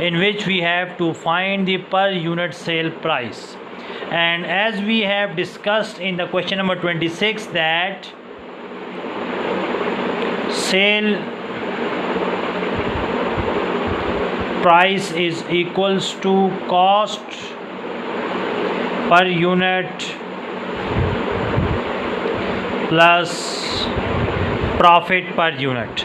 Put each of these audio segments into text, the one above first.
in which we have to find the per unit sale price. And as we have discussed in the question number 26 that sale price is equals to cost per unit plus profit per unit.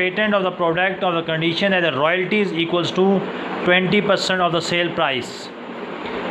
patent of the product of the condition that the royalty is equals to 20% of the sale price.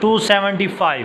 275،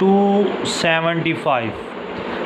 275،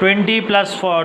20 +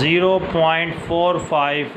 0.45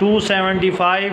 275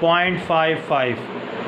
0.55،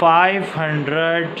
₹500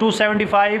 275،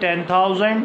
10,000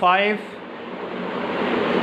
5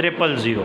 000۔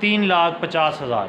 3,50,000،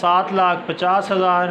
7,50,000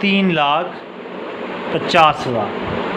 3,50,000۔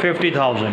50,000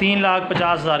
3,50,000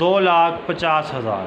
2,50,000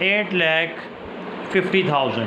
8,50,000.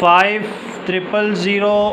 5,000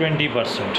20%.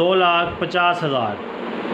2,50,000.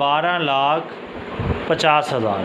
12,50,000.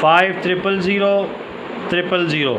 5,000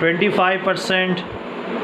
25%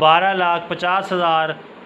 12,50,000